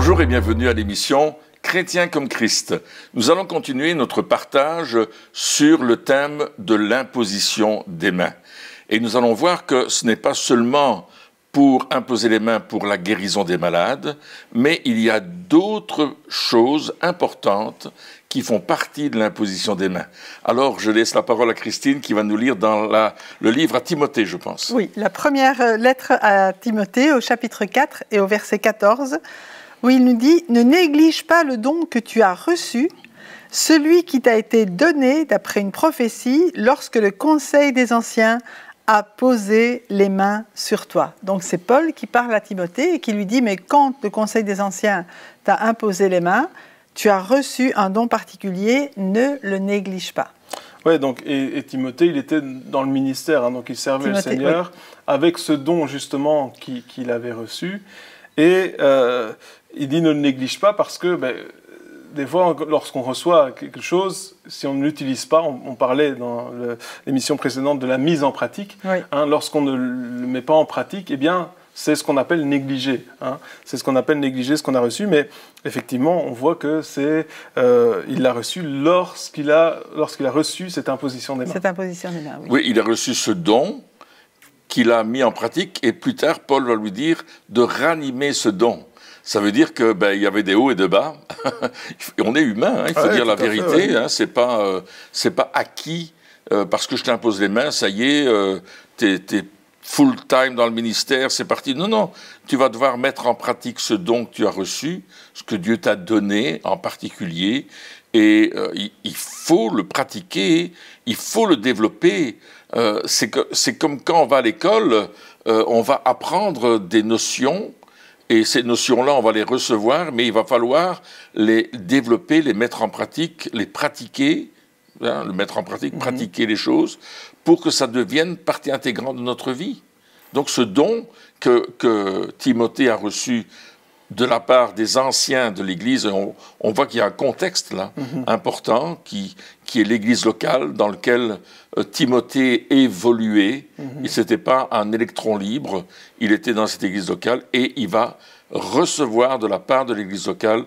Bonjour et bienvenue à l'émission Chrétien comme Christ. Nous allons continuer notre partage sur le thème de l'imposition des mains. Et nous allons voir que ce n'est pas seulement pour imposer les mains pour la guérison des malades, mais il y a d'autres choses importantes qui font partie de l'imposition des mains. Alors, je laisse la parole à Christine qui va nous lire dans le livre à Timothée, je pense. Oui, la première lettre à Timothée au chapitre 4 et au verset 14, où il nous dit « Ne néglige pas le don que tu as reçu, celui qui t'a été donné d'après une prophétie lorsque le conseil des anciens a posé les mains sur toi. » Donc c'est Paul qui parle à Timothée et qui lui dit « Mais quand le conseil des anciens t'a imposé les mains, tu as reçu un don particulier, ne le néglige pas. » Oui, donc, et Timothée, il était dans le ministère, hein, donc il servait le Seigneur avec ce don justement qu'il avait reçu. Et il dit ne le néglige pas parce que des fois, lorsqu'on reçoit quelque chose, si on ne l'utilise pas, on parlait dans l'émission précédente de la mise en pratique, hein, lorsqu'on ne le met pas en pratique, eh bien, c'est ce qu'on appelle négliger. Hein. C'est ce qu'on appelle négliger ce qu'on a reçu, mais effectivement, on voit que il l'a reçu lorsqu'il a reçu cette imposition des mains. Cette imposition des mains, oui. Oui, il a reçu ce don qu'il a mis en pratique, et plus tard, Paul va lui dire de ranimer ce don. Ça veut dire que il y avait des hauts et des bas. On est humain, hein, il faut dire la vérité. Fait, hein, c'est pas acquis parce que je t'impose les mains, ça y est, t'es full time dans le ministère, c'est parti. Non, non, tu vas devoir mettre en pratique ce don que tu as reçu, ce que Dieu t'a donné en particulier, et il faut le pratiquer, il faut le développer. C'est comme quand on va à l'école, on va apprendre des notions. Et ces notions-là, on va les recevoir, mais il va falloir les développer, les mettre en pratique, les pratiquer, hein, le mettre en pratique, pratiquer les choses, pour que ça devienne partie intégrante de notre vie. Donc ce don que Timothée a reçu de la part des anciens de l'Église, on voit qu'il y a un contexte là important qui est l'Église locale dans lequel Timothée évoluait. Il n'était pas un électron libre, il était dans cette Église locale et il va recevoir de la part de l'Église locale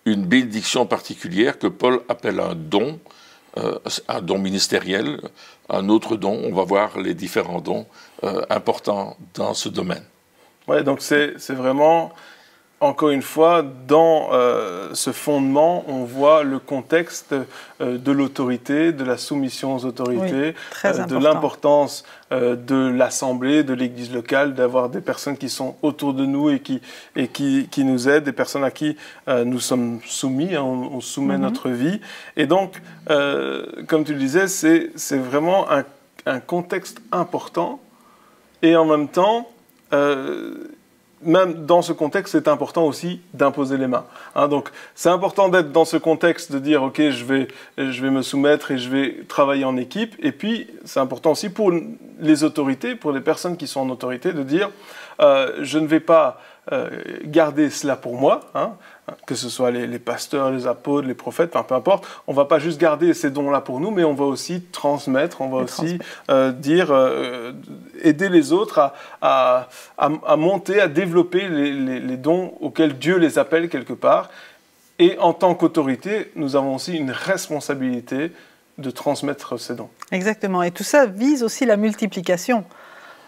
une bénédiction particulière que Paul appelle un don ministériel, un autre don. On va voir les différents dons importants dans ce domaine. Oui, donc c'est vraiment... Encore une fois, dans ce fondement, on voit le contexte de l'autorité, de la soumission aux autorités, de l'importance de l'Assemblée, de l'Église locale, d'avoir des personnes qui sont autour de nous et qui nous aident, des personnes à qui nous sommes soumis, hein, on soumet notre vie. Et donc, comme tu le disais, c'est vraiment un contexte important et en même temps... même dans ce contexte, c'est important aussi d'imposer les mains. Hein, donc, c'est important d'être dans ce contexte, de dire, OK, je vais me soumettre et je vais travailler en équipe. Et puis, c'est important aussi pour les autorités, pour les personnes qui sont en autorité, de dire, je ne vais pas garder cela pour moi, hein, que ce soit les pasteurs, les apôtres, les prophètes, enfin, peu importe. On ne va pas juste garder ces dons-là pour nous, mais on va aussi transmettre, on va aussi aider les autres à monter, à développer les dons auxquels Dieu les appelle quelque part. Et en tant qu'autorité, nous avons aussi une responsabilité de transmettre ces dons. Exactement. Et tout ça vise aussi la multiplication.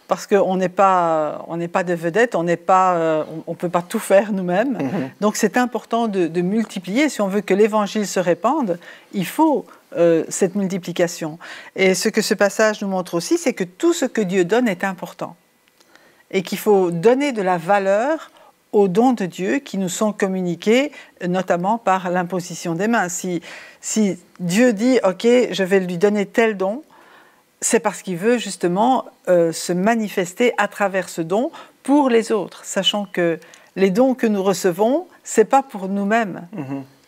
Parce qu'on n'est pas des vedettes, on ne peut pas tout faire nous-mêmes. Donc c'est important de multiplier. Si on veut que l'Évangile se répande, il faut cette multiplication. Et ce que ce passage nous montre aussi, c'est que tout ce que Dieu donne est important. Et qu'il faut donner de la valeur aux dons de Dieu qui nous sont communiqués, notamment par l'imposition des mains. Si Dieu dit « Ok, je vais lui donner tel don », c'est parce qu'il veut justement se manifester à travers ce don pour les autres, sachant que les dons que nous recevons, c'est pas pour nous-mêmes.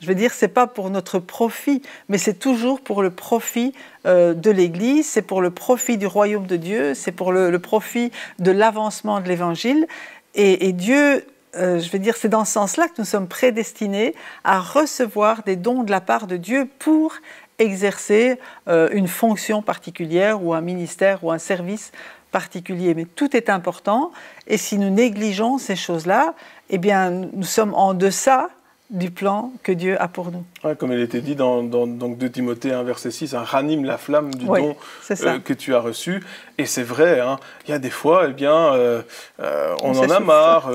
Je veux dire, c'est pas pour notre profit, mais c'est toujours pour le profit de l'Église, c'est pour le profit du royaume de Dieu, c'est pour le profit de l'avancement de l'Évangile. Et Dieu, je veux dire, c'est dans ce sens-là que nous sommes prédestinés à recevoir des dons de la part de Dieu pour exercer une fonction particulière ou un ministère ou un service particulier, mais tout est important. Et si nous négligeons ces choses-là, eh bien, nous sommes en deçà du plan que Dieu a pour nous. Ouais, comme il était dit dans 2 Timothée 1, verset 6, ranime la flamme du don que tu as reçu. Et c'est vrai, hein, il y a des fois, eh bien, on en a marre,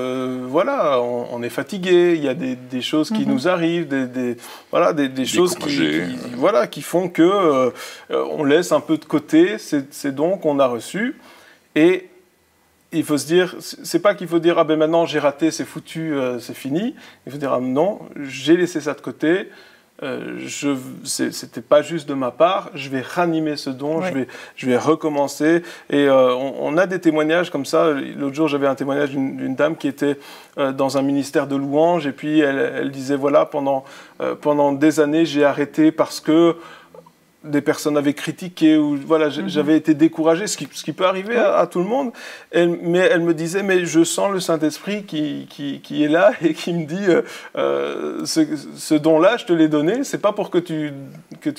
voilà, on est fatigué, il y a des choses qui nous arrivent, des choses qui font que on laisse un peu de côté ces dons qu'on a reçus. Et il faut se dire, c'est pas qu'il faut dire, ah ben maintenant j'ai raté, c'est foutu, c'est fini. Il faut dire, ah non, j'ai laissé ça de côté, c'était pas juste de ma part, je vais ranimer ce don, je vais recommencer. Et on a des témoignages comme ça. L'autre jour, j'avais un témoignage d'une dame qui était dans un ministère de louange, et puis elle disait, voilà, pendant des années, j'ai arrêté parce que des personnes avaient critiqué, ou voilà, j'avais été découragé, ce qui peut arriver à tout le monde. Mais elle me disait, mais je sens le Saint-Esprit qui est là et qui me dit, ce don-là, je te l'ai donné, c'est pas pour que tu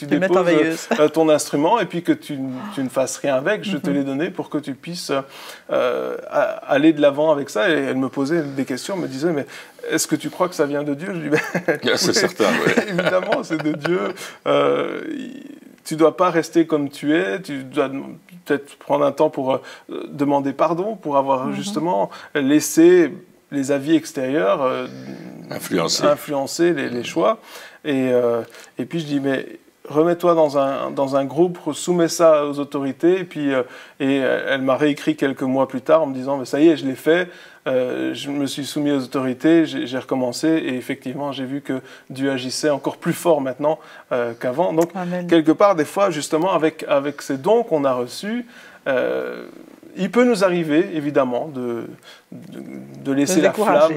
déposes ton instrument et puis que tu ne fasses rien avec, je te l'ai donné pour que tu puisses aller de l'avant avec ça. Et elle me posait des questions, me disait, mais est-ce que tu crois que ça vient de Dieu? Je dis, c'est certain, évidemment, c'est de Dieu. Tu ne dois pas rester comme tu es, tu dois peut-être prendre un temps pour demander pardon, pour avoir justement laissé les avis extérieurs influencer les choix. Et puis je dis, mais remets-toi dans un groupe, soumets ça aux autorités. Et elle m'a réécrit quelques mois plus tard en me disant, mais ça y est, je l'ai fait. Je me suis soumis aux autorités, j'ai recommencé, et effectivement, j'ai vu que Dieu agissait encore plus fort maintenant qu'avant. Donc, quelque part, des fois, justement, avec ces dons qu'on a reçus, il peut nous arriver, évidemment, de laisser la flamme,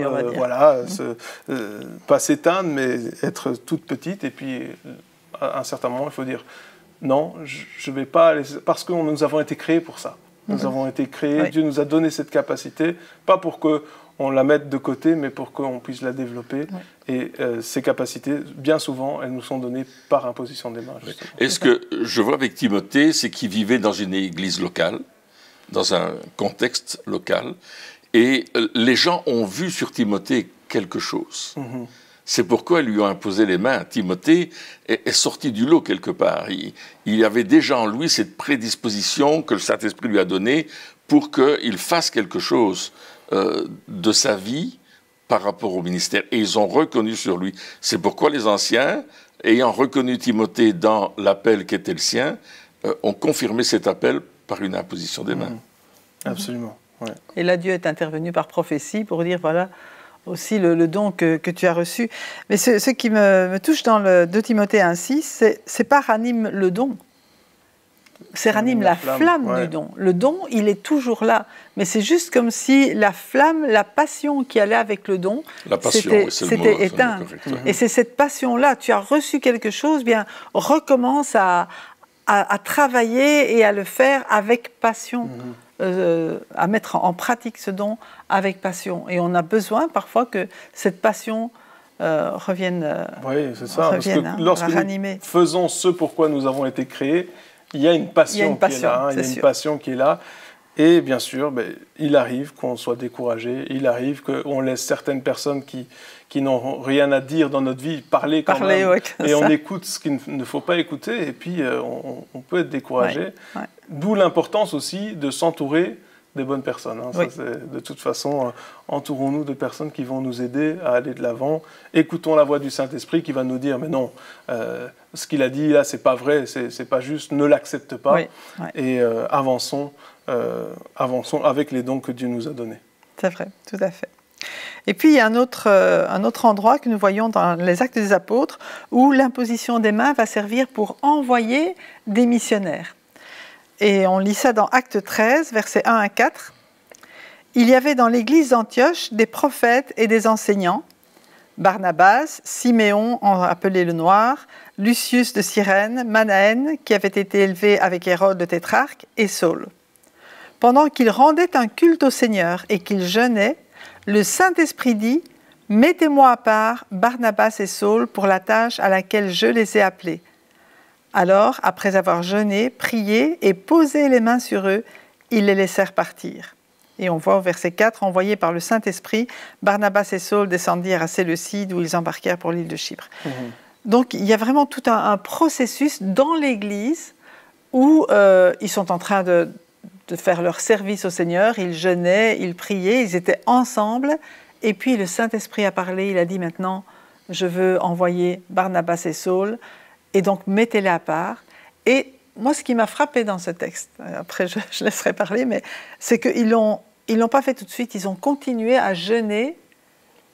pas s'éteindre, mais être toute petite. Et puis, à un certain moment, il faut dire, non, je ne vais pas laisser, parce que nous avons été créés pour ça. Nous avons été créés, Dieu nous a donné cette capacité, pas pour qu'on la mette de côté, mais pour qu'on puisse la développer. Et ces capacités, bien souvent, elles nous sont données par imposition des mains. Justement. Et ce que je vois avec Timothée, c'est qu'il vivait dans une église locale, dans un contexte local, et les gens ont vu sur Timothée quelque chose. C'est pourquoi ils lui ont imposé les mains. Timothée est sorti du lot quelque part. Il avait déjà en lui cette prédisposition que le Saint-Esprit lui a donnée pour qu'il fasse quelque chose de sa vie par rapport au ministère. Et ils ont reconnu sur lui. C'est pourquoi les anciens, ayant reconnu Timothée dans l'appel qui était le sien, ont confirmé cet appel par une imposition des mains. Absolument. Ouais. Et là, Dieu est intervenu par prophétie pour dire, voilà, aussi le don que tu as reçu. Mais ce qui me touche dans le 2 Timothée 1,6, c'est pas ranime le don, c'est ranime la flamme du don. Le don, il est toujours là, mais c'est juste comme si la flamme, la passion qui allait avec le don, c'était éteint. Et c'est cette passion-là, tu as reçu quelque chose, bien recommence à travailler et à le faire avec passion. À mettre en pratique ce don avec passion. Et on a besoin parfois que cette passion revienne. Oui, c'est ça. Parce que lorsque nous faisons ce pourquoi nous avons été créés, il y a une passion qui est là. Il y a une passion qui est là. Et bien sûr, il arrive qu'on soit découragé. Il arrive qu'on laisse certaines personnes qui n'ont rien à dire dans notre vie parler quand même. Et on écoute ce qu'il ne faut pas écouter. Et puis, on peut être découragé. D'où l'importance aussi de s'entourer des bonnes personnes. Ça, de toute façon, entourons-nous de personnes qui vont nous aider à aller de l'avant. Écoutons la voix du Saint-Esprit qui va nous dire, mais non, ce qu'il a dit là, c'est pas vrai, c'est pas juste, ne l'accepte pas. Et avançons avec les dons que Dieu nous a donnés. C'est vrai, tout à fait. Et puis, il y a un autre endroit que nous voyons dans les Actes des Apôtres où l'imposition des mains va servir pour envoyer des missionnaires. Et on lit ça dans Actes 13, versets 1 à 4. « Il y avait dans l'église d'Antioche des prophètes et des enseignants, Barnabas, Siméon, appelé le Noir, Lucius de Cyrène, Manaën, qui avait été élevé avec Hérode le tétrarque, et Saul. Pendant qu'ils rendaient un culte au Seigneur et qu'ils jeûnaient, le Saint-Esprit dit « Mettez-moi à part Barnabas et Saul pour la tâche à laquelle je les ai appelés. » Alors, après avoir jeûné, prié et posé les mains sur eux, ils les laissèrent partir. Et on voit au verset 4, « Envoyés par le Saint-Esprit, Barnabas et Saul descendirent à Séleucide où ils embarquèrent pour l'île de Chypre. Donc il y a vraiment tout un processus dans l'Église où ils sont en train de faire leur service au Seigneur, ils jeûnaient, ils priaient, ils étaient ensemble. Et puis le Saint-Esprit a parlé, il a dit maintenant, je veux envoyer Barnabas et Saul, et donc mettez-les à part. Et moi, ce qui m'a frappé dans ce texte, après je laisserai parler, mais c'est qu'ils l'ont pas fait tout de suite, ils ont continué à jeûner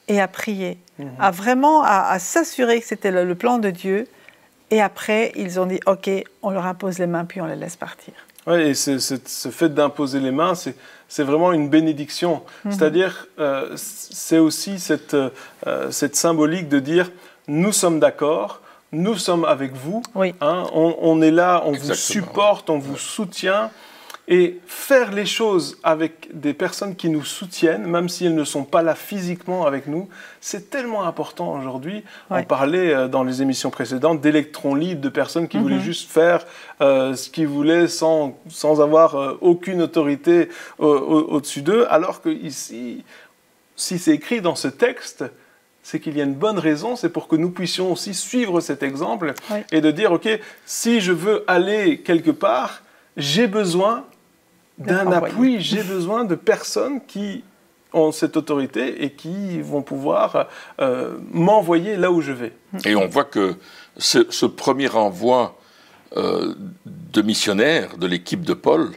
et à prier, à vraiment à s'assurer que c'était le plan de Dieu. Et après, ils ont dit, OK, on leur impose les mains, puis on les laisse partir. Oui, et ce fait d'imposer les mains, c'est vraiment une bénédiction. C'est-à-dire, c'est aussi cette symbolique de dire, nous sommes d'accord, nous sommes avec vous, oui. Hein, on est là, on Exactement. vous supporte, on vous soutient. Et faire les choses avec des personnes qui nous soutiennent, même si elles ne sont pas là physiquement avec nous, c'est tellement important aujourd'hui. Ouais. On parlait dans les émissions précédentes d'électrons libres, de personnes qui voulaient juste faire ce qu'ils voulaient sans avoir aucune autorité au-dessus d'eux, alors que ici, si c'est écrit dans ce texte, c'est qu'il y a une bonne raison, c'est pour que nous puissions aussi suivre cet exemple et de dire, OK, si je veux aller quelque part, j'ai besoin d'un appui, j'ai besoin de personnes qui ont cette autorité et qui vont pouvoir m'envoyer là où je vais. Et on voit que ce premier envoi de missionnaires de l'équipe de Paul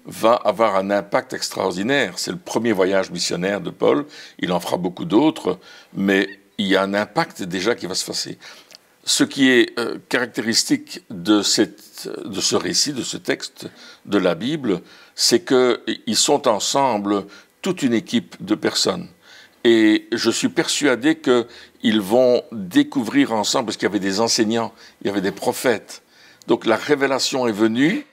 va avoir un impact extraordinaire. C'est le premier voyage missionnaire de Paul, il en fera beaucoup d'autres, mais il y a un impact déjà qui va se passer. Ce qui est caractéristique de ce récit, de ce texte de la Bible, c'est qu'ils sont ensemble, toute une équipe de personnes. Et je suis persuadé qu'ils vont découvrir ensemble, parce qu'il y avait des enseignants, il y avait des prophètes. Donc la révélation est venue,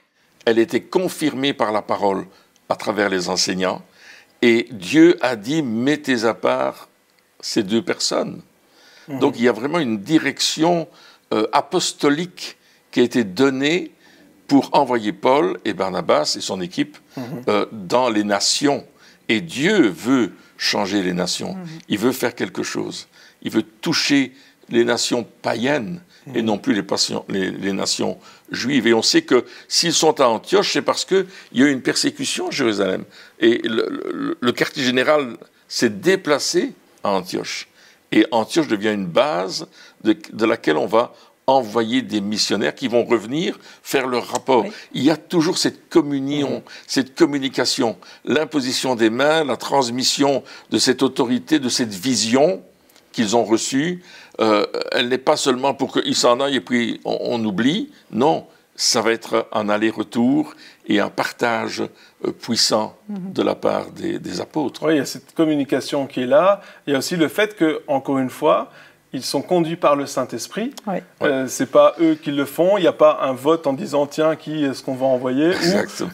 elle était confirmée par la parole à travers les enseignants. Et Dieu a dit, mettez à part ces deux personnes. Donc il y a vraiment une direction apostolique qui a été donnée pour envoyer Paul et Barnabas et son équipe dans les nations. Et Dieu veut changer les nations. Il veut faire quelque chose. Il veut toucher les nations païennes et non plus les nations juives. Et on sait que s'ils sont à Antioche, c'est parce qu'il y a eu une persécution à Jérusalem. Et le quartier général s'est déplacé à Antioche. Et Antioche devient une base de laquelle on va envoyer des missionnaires qui vont revenir faire leur rapport. Oui. Il y a toujours cette communion, cette communication, l'imposition des mains, la transmission de cette autorité, de cette vision qu'ils ont reçue. Elle n'est pas seulement pour qu'ils s'en aillent et puis on oublie. Non, ça va être un aller-retour et un partage puissant de la part des apôtres. Oui, il y a cette communication qui est là. Il y a aussi le fait que, encore une fois, ils sont conduits par le Saint-Esprit. Oui. C'est pas eux qui le font. Il n'y a pas un vote en disant tiens, qui est-ce qu'on va envoyer.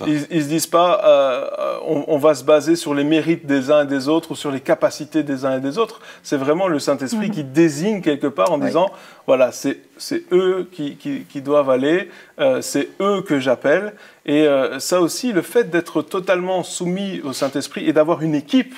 Ils se disent pas on va se baser sur les mérites des uns et des autres ou sur les capacités des uns et des autres. C'est vraiment le Saint-Esprit qui désigne quelque part en disant voilà, c'est eux qui doivent aller, c'est eux que j'appelle. Et ça aussi, le fait d'être totalement soumis au Saint-Esprit et d'avoir une équipe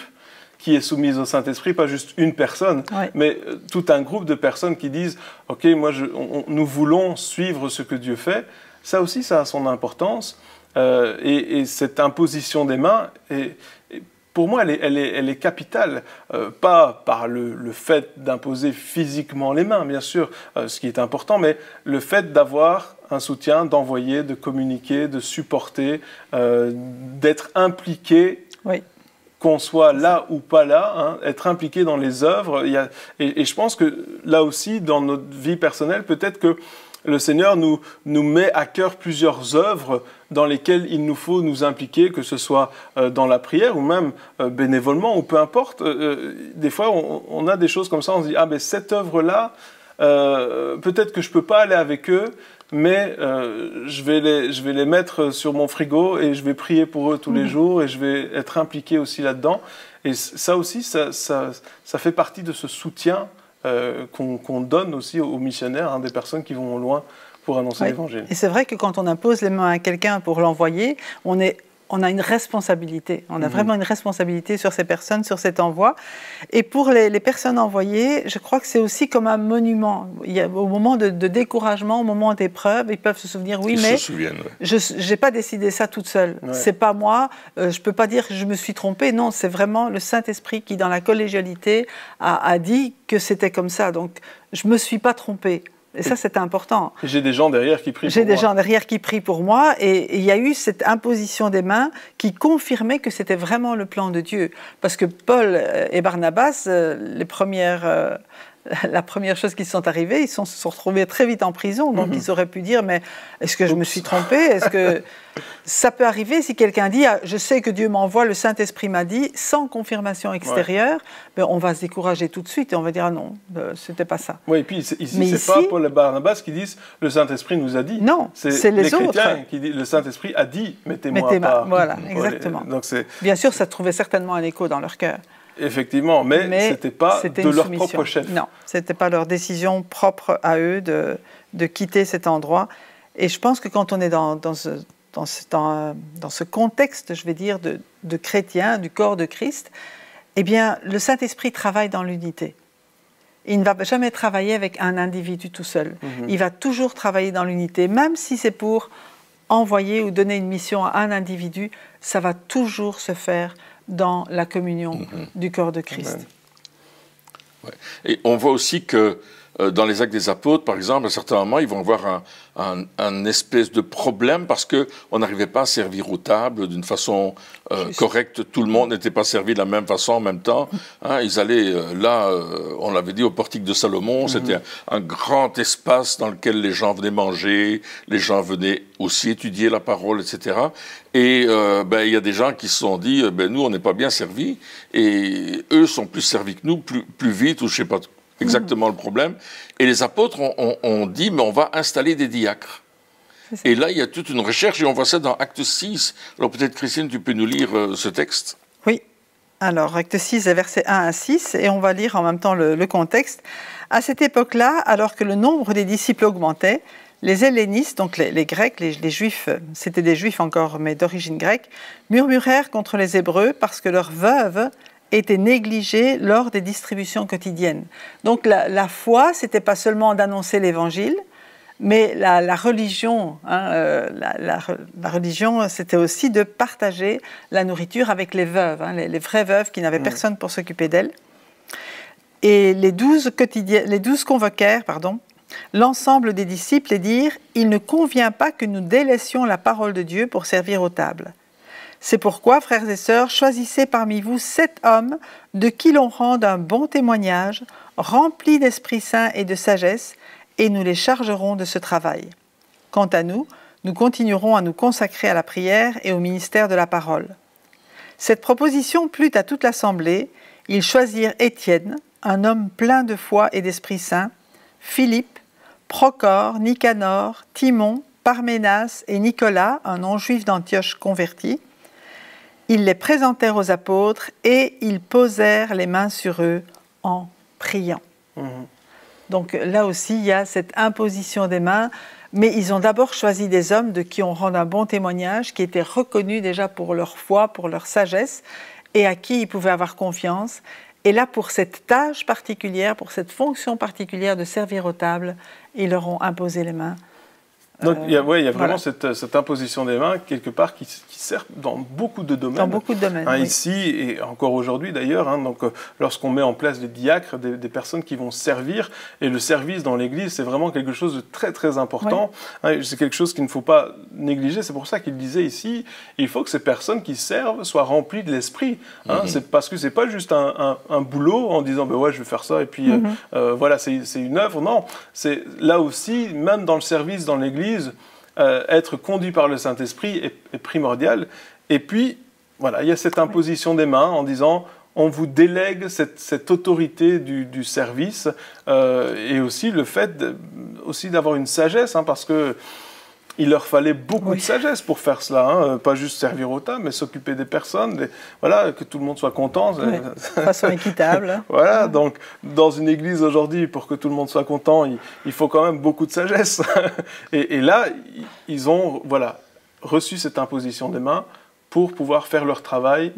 qui est soumise au Saint-Esprit, pas juste une personne, mais tout un groupe de personnes qui disent « Ok, nous voulons suivre ce que Dieu fait », ça aussi, ça a son importance. Et cette imposition des mains, pour moi, elle est capitale. Pas par le fait d'imposer physiquement les mains, bien sûr, ce qui est important, mais le fait d'avoir un soutien, d'envoyer, de communiquer, de supporter, d'être impliqué. Oui. Qu'on soit là ou pas là, être impliqué dans les œuvres. Et je pense que là aussi, dans notre vie personnelle, peut-être que le Seigneur nous met à cœur plusieurs œuvres dans lesquelles il nous faut nous impliquer, que ce soit dans la prière ou même bénévolement, ou peu importe. Des fois, on a des choses comme ça, on se dit « Ah, mais cette œuvre-là, peut-être que je ne peux pas aller avec eux, mais je vais les mettre sur mon frigo et je vais prier pour eux tous les jours et je vais être impliqué aussi là-dedans. » Et ça aussi, ça fait partie de ce soutien qu'on donne aussi aux missionnaires, des personnes qui vont loin pour annoncer l'Évangile. Et c'est vrai que quand on impose les mains à quelqu'un pour l'envoyer, on est on a une responsabilité. On a vraiment une responsabilité sur ces personnes, sur cet envoi. Et pour les personnes envoyées, je crois que c'est aussi comme un monument. Au moment de découragement, au moment d'épreuve, ils peuvent se souvenir, oui, mais je n'ai pas décidé ça toute seule. Ouais. C'est pas moi. Je ne peux pas dire que je me suis trompée. Non, c'est vraiment le Saint-Esprit qui, dans la collégialité, a dit que c'était comme ça. Donc, je ne me suis pas trompée. Et ça, c'est important. J'ai des gens derrière qui prient pour moi. J'ai des gens derrière qui prient pour moi. Et il y a eu cette imposition des mains qui confirmait que c'était vraiment le plan de Dieu. Parce que Paul et Barnabas, la première chose qui sont arrivés, ils se sont retrouvés très vite en prison. Donc, ils auraient pu dire, mais est-ce que je me suis trompé? Est-ce que ça peut arriver si quelqu'un dit, je sais que Dieu m'envoie, le Saint-Esprit m'a dit, sans confirmation extérieure, ben, on va se décourager tout de suite et on va dire, non, c'était pas ça. Oui, et puis ici, c'est pas Paul et Barnabas qui disent, le Saint-Esprit nous a dit. Non, c'est les autres. Chrétiens qui disent, le Saint-Esprit a dit, mettez-moi pas. Voilà, exactement. Donc, bien sûr, ça trouvait certainement un écho dans leur cœur. Effectivement, mais ce n'était pas de leur propre chef. Non, ce n'était pas leur décision propre à eux de quitter cet endroit. Et je pense que quand on est dans ce contexte, je vais dire, de chrétiens, du corps de Christ, eh bien, le Saint-Esprit travaille dans l'unité. Il ne va jamais travailler avec un individu tout seul. Il va toujours travailler dans l'unité, même si c'est pour envoyer ou donner une mission à un individu, ça va toujours se faire dans la communion du corps de Christ. Ouais. Et on voit aussi que dans les Actes des Apôtres, par exemple, à certains moments, ils vont avoir un espèce de problème parce qu'on n'arrivait pas à servir aux tables d'une façon correcte. Tout le monde n'était pas servi de la même façon en même temps. Hein, ils allaient on l'avait dit, au portique de Salomon. C'était un grand espace dans lequel les gens venaient manger, les gens venaient aussi étudier la parole, etc. Et il y a des gens qui se sont dit, nous, on n'est pas bien servis, et eux sont plus servis que nous, plus vite, ou je ne sais pas exactement le problème. Et les apôtres ont dit, mais on va installer des diacres. Et là, il y a toute une recherche, et on voit ça dans Acte 6. Alors peut-être, Christine, tu peux nous lire ce texte? Oui. Alors, Acte 6, versets 1 à 6, et on va lire en même temps le contexte. À cette époque-là, alors que le nombre des disciples augmentait, les hellénistes, donc les Grecs, les Juifs, c'était des Juifs encore, mais d'origine grecque, murmurèrent contre les Hébreux parce que leurs veuves étaient négligées lors des distributions quotidiennes. Donc la foi, c'était pas seulement d'annoncer l'Évangile, mais la religion, la religion, c'était aussi de partager la nourriture avec les veuves, les vraies veuves qui n'avaient personne pour s'occuper d'elles. Et les 12 convoquèrent, l'ensemble des disciples et dirent « Il ne convient pas que nous délaissions la parole de Dieu pour servir aux tables. C'est pourquoi, frères et sœurs, choisissez parmi vous 7 hommes de qui l'on rende un bon témoignage, remplis d'Esprit Saint et de sagesse, et nous les chargerons de ce travail. Quant à nous, nous continuerons à nous consacrer à la prière et au ministère de la parole. » Cette proposition plut à toute l'assemblée. Ils choisirent Étienne, un homme plein de foi et d'Esprit Saint, Philippe, Procor, Nicanor, Timon, Parménas et Nicolas, un non-juif d'Antioche converti. Ils les présentèrent aux apôtres et ils posèrent les mains sur eux en priant. Donc là aussi, il y a cette imposition des mains, mais ils ont d'abord choisi des hommes de qui on rend un bon témoignage, qui étaient reconnus déjà pour leur foi, pour leur sagesse, et à qui ils pouvaient avoir confiance. Et là, pour cette tâche particulière, pour cette fonction particulière de servir aux tables, ils leur ont imposé les mains. Donc il y a vraiment cette imposition des mains, quelque part, qui sert dans beaucoup de domaines. Dans beaucoup de domaines, oui. Ici, et encore aujourd'hui d'ailleurs, donc lorsqu'on met en place des diacres, des personnes qui vont servir, et le service dans l'Église, c'est vraiment quelque chose de très très important. Oui. C'est quelque chose qu'il ne faut pas négliger. C'est pour ça qu'il disait ici, il faut que ces personnes qui servent soient remplies de l'Esprit. C'est parce que c'est pas juste un boulot en disant je vais faire ça, et puis voilà, c'est une œuvre. Non, c'est là aussi, même dans le service dans l'Église, être conduit par le Saint-Esprit est primordial. Et puis, voilà, il y a cette imposition des mains en disant on vous délègue cette autorité du service, et aussi le fait d'avoir une sagesse, parce que il leur fallait beaucoup de sagesse pour faire cela, pas juste servir au tables, mais s'occuper des personnes, voilà, que tout le monde soit content. De façon équitable. Voilà, donc dans une église aujourd'hui, pour que tout le monde soit content, il faut quand même beaucoup de sagesse. Et là, ils ont reçu cette imposition des mains pour pouvoir faire leur travail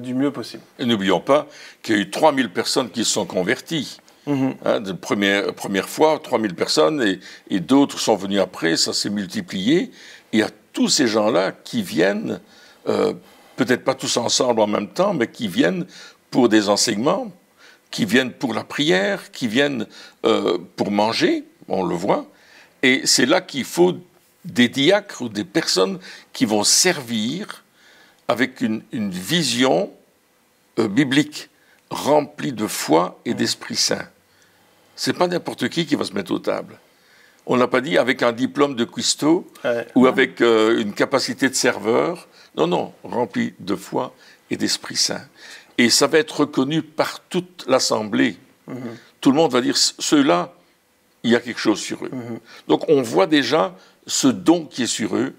du mieux possible. Et n'oublions pas qu'il y a eu 3000 personnes qui se sont converties. De première fois, 3000 personnes, et d'autres sont venus après, ça s'est multiplié. Il y a tous ces gens-là qui viennent, peut-être pas tous ensemble en même temps, mais qui viennent pour des enseignements, qui viennent pour la prière, qui viennent pour manger, on le voit. Et c'est là qu'il faut des diacres ou des personnes qui vont servir avec une vision biblique, remplie de foi et d'Esprit Saint. C'est pas n'importe qui va se mettre aux tables. On n'a pas dit avec un diplôme de cuistot ou avec une capacité de serveur. Non, non, rempli de foi et d'Esprit Saint. Et ça va être reconnu par toute l'Assemblée. Tout le monde va dire, ceux-là, il y a quelque chose sur eux. Donc on voit déjà ce don qui est sur eux.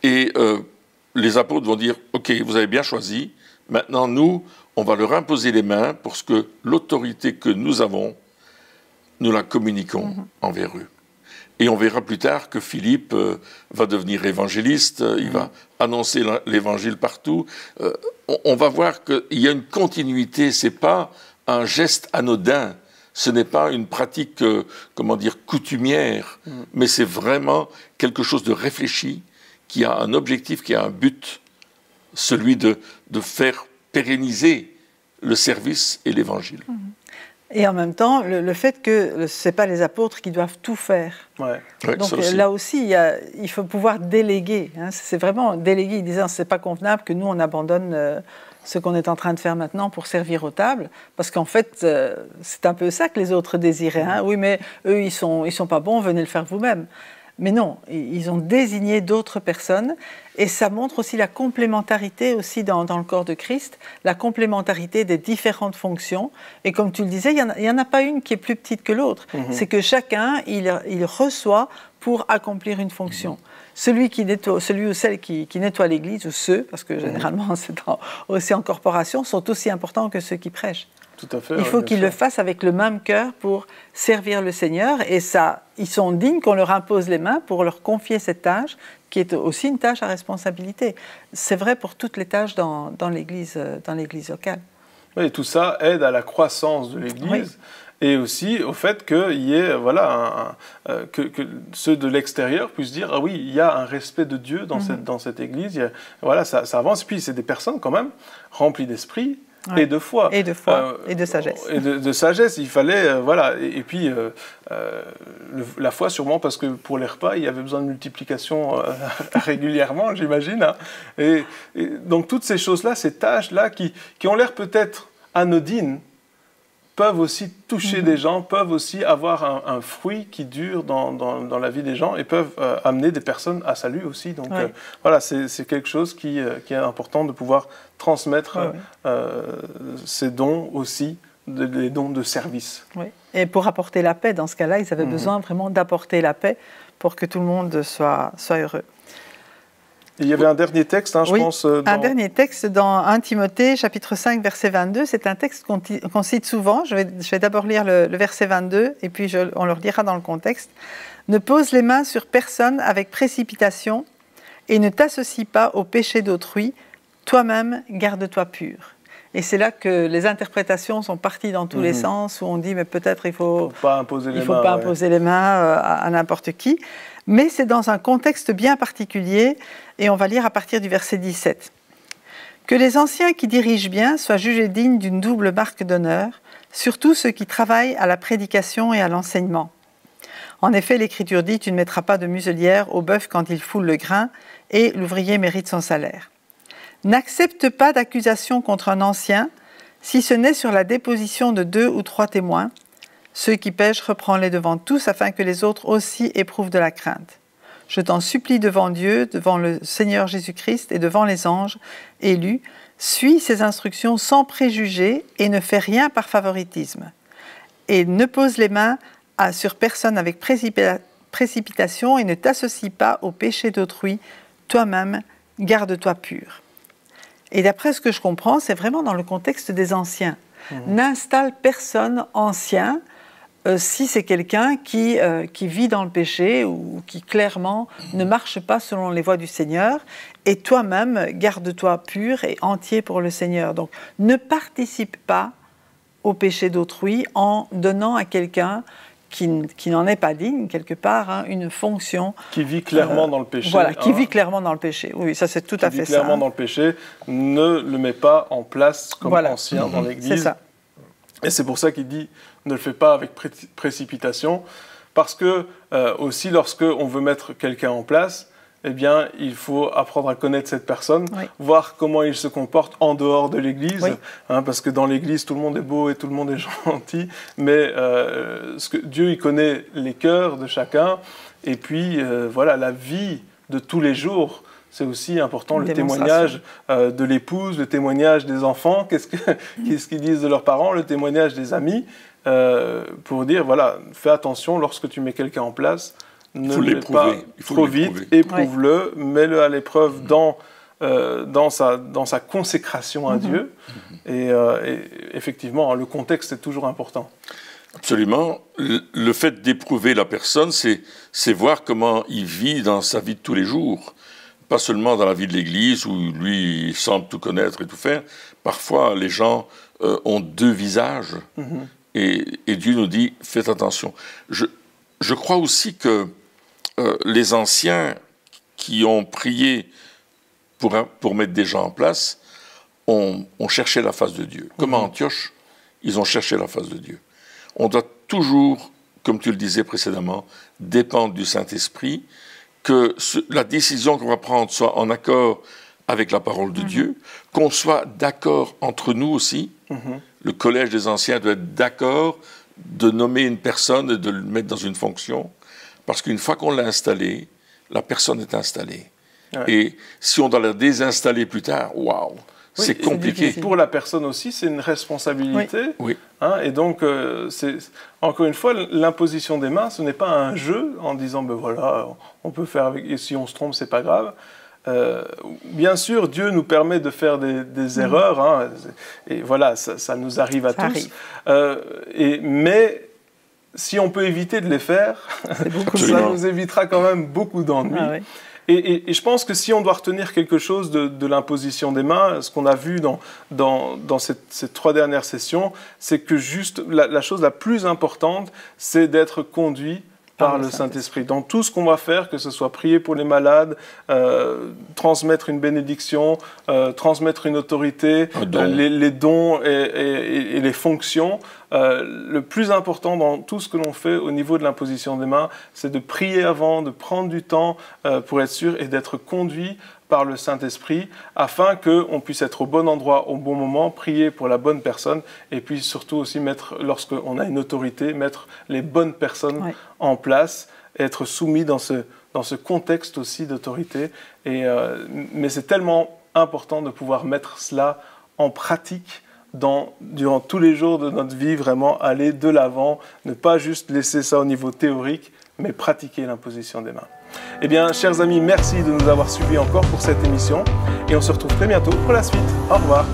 Et les apôtres vont dire, OK, vous avez bien choisi. Maintenant, nous, on va leur imposer les mains pour que l'autorité que nous avons, nous la communiquons envers eux. Et on verra plus tard que Philippe va devenir évangéliste, il va annoncer l'évangile partout. On va voir qu'il y a une continuité, ce n'est pas un geste anodin, ce n'est pas une pratique, coutumière, mais c'est vraiment quelque chose de réfléchi, qui a un objectif, qui a un but, celui de faire pérenniser le service et l'évangile. Et en même temps, le fait que ce n'est pas les apôtres qui doivent tout faire. Ouais. Donc là aussi, il faut pouvoir déléguer. C'est vraiment déléguer, disant ce n'est pas convenable que nous, on abandonne ce qu'on est en train de faire maintenant pour servir aux tables. Parce qu'en fait, c'est un peu ça que les autres désiraient. Oui, mais eux, ils sont pas bons, venez le faire vous-même. Mais non, ils ont désigné d'autres personnes et ça montre aussi la complémentarité aussi dans le corps de Christ, la complémentarité des différentes fonctions. Et comme tu le disais, il n'y en a pas une qui est plus petite que l'autre. C'est que chacun, il reçoit pour accomplir une fonction. Celui ou celle qui nettoie l'église, ou ceux, parce que généralement c'est aussi en corporation, sont aussi importants que ceux qui prêchent. Tout à fait, il faut qu'ils le fassent avec le même cœur pour servir le Seigneur. Et ça, ils sont dignes qu'on leur impose les mains pour leur confier cette tâche, qui est aussi une tâche à responsabilité. C'est vrai pour toutes les tâches dans l'Église locale. Oui, tout ça aide à la croissance de l'Église. Et aussi au fait qu'il y ait, que ceux de l'extérieur puissent dire, ah oui, il y a un respect de Dieu dans cette Église. Ça avance. Et puis c'est des personnes quand même remplies d'esprit. Et de foi. Et de foi, et de sagesse. Et de sagesse, il fallait, Et puis, la foi, sûrement, parce que pour les repas, il y avait besoin de multiplication régulièrement, j'imagine. Et donc, toutes ces choses-là, ces tâches-là, qui ont l'air peut-être anodines, peuvent aussi toucher des gens, peuvent aussi avoir un fruit qui dure dans la vie des gens et peuvent amener des personnes à salut aussi. Donc c'est quelque chose qui est important de pouvoir transmettre ces dons aussi, des dons de service. Oui. Et pour apporter la paix, dans ce cas-là, ils avaient besoin vraiment d'apporter la paix pour que tout le monde soit heureux. Il y avait un dernier texte, je pense. Un dernier texte dans 1 Timothée, chapitre 5, verset 22. C'est un texte qu'on cite souvent. Je vais d'abord lire le verset 22 et puis on le redira dans le contexte. « Ne pose les mains sur personne avec précipitation et ne t'associe pas au péché d'autrui. Toi-même, garde-toi pur. » Et c'est là que les interprétations sont parties dans tous les sens, où on dit mais peut-être il faut pas imposer les mains à n'importe qui. Mais c'est dans un contexte bien particulier, et on va lire à partir du verset 17. « Que les anciens qui dirigent bien soient jugés dignes d'une double marque d'honneur, surtout ceux qui travaillent à la prédication et à l'enseignement. En effet, l'Écriture dit « Tu ne mettras pas de muselière au bœuf quand il foule le grain, et l'ouvrier mérite son salaire. » N'accepte pas d'accusation contre un ancien, si ce n'est sur la déposition de 2 ou 3 témoins. Ceux qui pêchent, reprends-les devant tous, afin que les autres aussi éprouvent de la crainte. Je t'en supplie devant Dieu, devant le Seigneur Jésus-Christ et devant les anges élus, suis ces instructions sans préjugés et ne fais rien par favoritisme. Et ne pose les mains sur personne avec précipitation et ne t'associe pas au péché d'autrui. Toi-même, garde-toi pur. » Et d'après ce que je comprends, c'est vraiment dans le contexte des anciens. N'installe personne ancien si c'est quelqu'un qui vit dans le péché ou qui clairement ne marche pas selon les voies du Seigneur, et toi-même, garde-toi pur et entier pour le Seigneur. Donc, ne participe pas au péché d'autrui en donnant à quelqu'un qui n'en est pas digne, quelque part, hein, une fonction... Qui vit clairement dans le péché. Voilà, qui vit clairement dans le péché. Oui, ça c'est tout à fait ça. Qui vit clairement dans le péché, ne le met pas en place comme ancien dans l'Église. C'est ça. Et c'est pour ça qu'il dit, ne le fais pas avec précipitation, parce que aussi lorsqu'on veut mettre quelqu'un en place, eh bien, il faut apprendre à connaître cette personne, voir comment il se comporte en dehors de l'Église, hein, parce que dans l'Église, tout le monde est beau et tout le monde est gentil, mais Dieu, il connaît les cœurs de chacun, et puis, voilà, la vie de tous les jours, c'est aussi important, le témoignage de l'épouse, le témoignage des enfants, qu'est-ce qu'ils disent de leurs parents, le témoignage des amis, pour dire, voilà, fais attention lorsque tu mets quelqu'un en place, ne le mets pas trop vite, éprouve-le, mets-le à l'épreuve dans sa consécration à Dieu. Et effectivement, le contexte est toujours important. Absolument. Le fait d'éprouver la personne, c'est voir comment il vit dans sa vie de tous les jours. Pas seulement dans la vie de l'Église, où lui, il semble tout connaître et tout faire. Parfois, les gens ont deux visages. Et Dieu nous dit, faites attention. Je crois aussi que les anciens qui ont prié pour mettre des gens en place ont cherché la face de Dieu. Comme à Antioche, ils ont cherché la face de Dieu. On doit toujours, comme tu le disais précédemment, dépendre du Saint-Esprit, que la décision qu'on va prendre soit en accord avec la parole de Dieu, qu'on soit d'accord entre nous aussi. Le collège des anciens doit être d'accord de nommer une personne et de le mettre dans une fonction, parce qu'une fois qu'on l'a installé, la personne est installée. Et si on doit la désinstaller plus tard, waouh, c'est compliqué. Pour la personne aussi, c'est une responsabilité. Hein, et donc, encore une fois, l'imposition des mains, ce n'est pas un jeu en disant, ben voilà, on peut faire avec, et si on se trompe, c'est pas grave. Bien sûr, Dieu nous permet de faire des erreurs, hein, et voilà, ça nous arrive à tous. Mais si on peut éviter de les faire, ça nous évitera quand même beaucoup d'ennuis. Et je pense que si on doit retenir quelque chose de l'imposition des mains, ce qu'on a vu dans ces 3 dernières sessions, c'est que juste la chose la plus importante, c'est d'être conduit par le Saint-Esprit. Dans tout ce qu'on va faire, que ce soit prier pour les malades, transmettre une bénédiction, transmettre une autorité, les dons et les fonctions, le plus important dans tout ce que l'on fait au niveau de l'imposition des mains, c'est de prier avant, de prendre du temps pour être sûr et d'être conduit par le Saint-Esprit, afin qu'on puisse être au bon endroit, au bon moment, prier pour la bonne personne, et puis surtout aussi lorsqu'on a une autorité, mettre les bonnes personnes en place, être soumis dans ce contexte aussi d'autorité. Mais c'est tellement important de pouvoir mettre cela en pratique durant tous les jours de notre vie, vraiment aller de l'avant, ne pas juste laisser ça au niveau théorique, mais pratiquer l'imposition des mains. Eh bien, chers amis, merci de nous avoir suivis encore pour cette émission et on se retrouve très bientôt pour la suite. Au revoir.